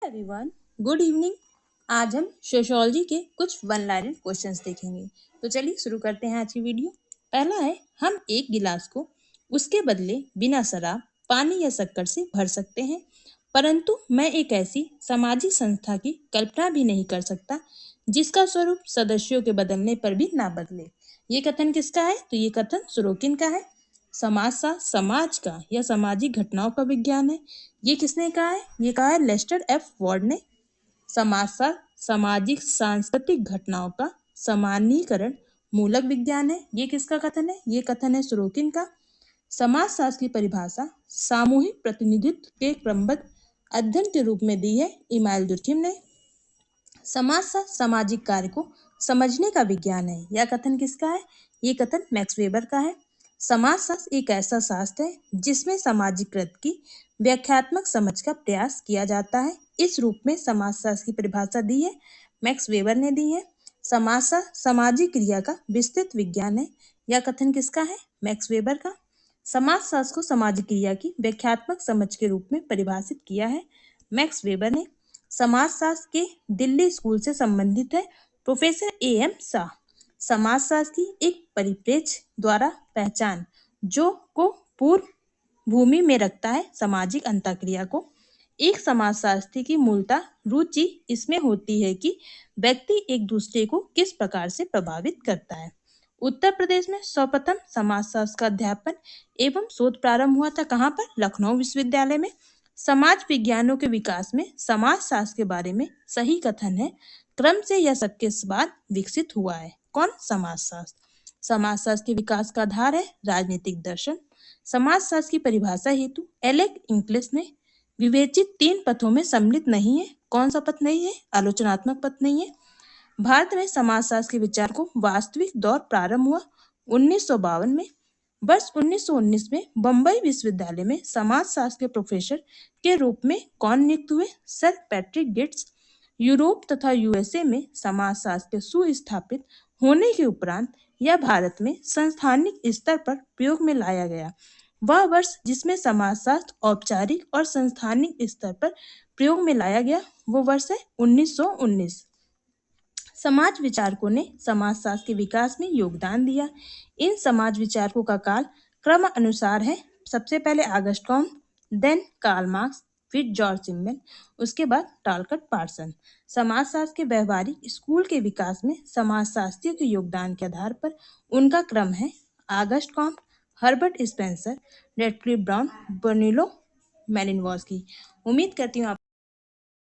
Everyone, good evening. आज हम sociology के कुछ वन लाइनर क्वेश्चंस देखेंगे। तो चलिए शुरू करते हैं आज की वीडियो। पहला है, हम एक गिलास को उसके बदले बिना शराब, पानी या शक्कर से भर सकते हैं, परंतु मैं एक ऐसी सामाजिक संस्था की कल्पना भी नहीं कर सकता जिसका स्वरूप सदस्यों के बदलने पर भी ना बदले। ये कथन किसका है? तो ये कथन सोरोकिन का है। समाजशास्त्र समाज का या सामाजिक घटनाओं का विज्ञान है। ये किसने कहा है? ये कहा है लेस्टर एफ वॉर्ड ने। समाजशास्त्र सामाजिक सांस्कृतिक घटनाओं का सामान्यीकरण मूलक विज्ञान है। ये किसका कथन है? ये कथन है सोरोकिन का। समाजशास्त्र की परिभाषा सामूहिक प्रतिनिधित्व के क्रमबद्ध अध्ययन के रूप में दी है इमाइल दुर्खिम ने। समाजशास्त्र सामाजिक कार्य को समझने का विज्ञान है। यह कथन किसका है? ये कथन मैक्स वेबर का है। समाजशास्त्र एक ऐसा शास्त्र है जिसमें सामाजिकृत की व्याख्यात्मक समझ का प्रयास किया जाता है। इस रूप में समाजशास्त्र की परिभाषा दी है मैक्स वेबर ने दी है। समाजशास्त्र सामाजिक क्रिया का विस्तृत विज्ञान है। यह कथन किसका है? मैक्स वेबर का। समाजशास्त्र को सामाजिक क्रिया की व्याख्यात्मक समझ के रूप में परिभाषित किया है मैक्स वेबर ने। समाजशास्त्र के दिल्ली स्कूल से संबंधित है प्रोफेसर A.M. शाह। समाजशास्त्र की एक परिप्रेक्ष्य द्वारा पहचान जो को पूर्व भूमि में रखता है सामाजिक अंतःक्रिया को। एक समाजशास्त्री की मूलतः रुचि इसमें होती है कि व्यक्ति एक दूसरे को किस प्रकार से प्रभावित करता है। उत्तर प्रदेश में सर्वप्रथम समाजशास्त्र का अध्यापन एवं शोध प्रारंभ हुआ था कहाँ पर? लखनऊ विश्वविद्यालय में। समाज विज्ञानों के विकास में समाजशास्त्र के बारे में सही कथन है क्रम से यह सबके बाद विकसित हुआ है। कौन? समाजशास्त्र। समाजशास्त्र के विकास का आधार है राजनीतिक दर्शन। समाजशास्त्र की परिभाषा हेतु एलेक इंग्लिश ने विवेचित 3 पथों में सम्मिलित नहीं है। कौन सा पथ नहीं है? आलोचनात्मक पथ नहीं है। भारत में समाजशास्त्र के विचार को वास्तविक दौर प्रारंभ हुआ 1952 में। वर्ष 1919 में बम्बई विश्वविद्यालय में समाजशास्त्र के प्रोफेसर के रूप में कौन नियुक्त हुए? Sir Patrick Gits. यूरोप तथा USA में समाजशास्त्र के सुस्थापित होने के उपरांत यह भारत में संस्थानिक स्तर पर प्रयोग में लाया गया। वह वर्ष जिसमें समाजशास्त्र औपचारिक और संस्थानिक स्तर पर प्रयोग में लाया गया वो वर्ष है 1919। समाज विचारकों ने समाजशास्त्र के विकास में योगदान दिया। इन समाज विचारकों का काल क्रम अनुसार है। सबसे पहले Auguste Comte, then Karl Marx, फिर जॉर्ज सिमेन, उसके बाद टालकट पार्सन। समाजशास्त्र के व्यवहारिक स्कूल के विकास में समाजशास्त्रियों के योगदान के आधार पर उनका क्रम है Auguste Comte, Herbert Spencer, Radcliffe Brown, Bronislaw Malinowski. उम्मीद करती हूँ आप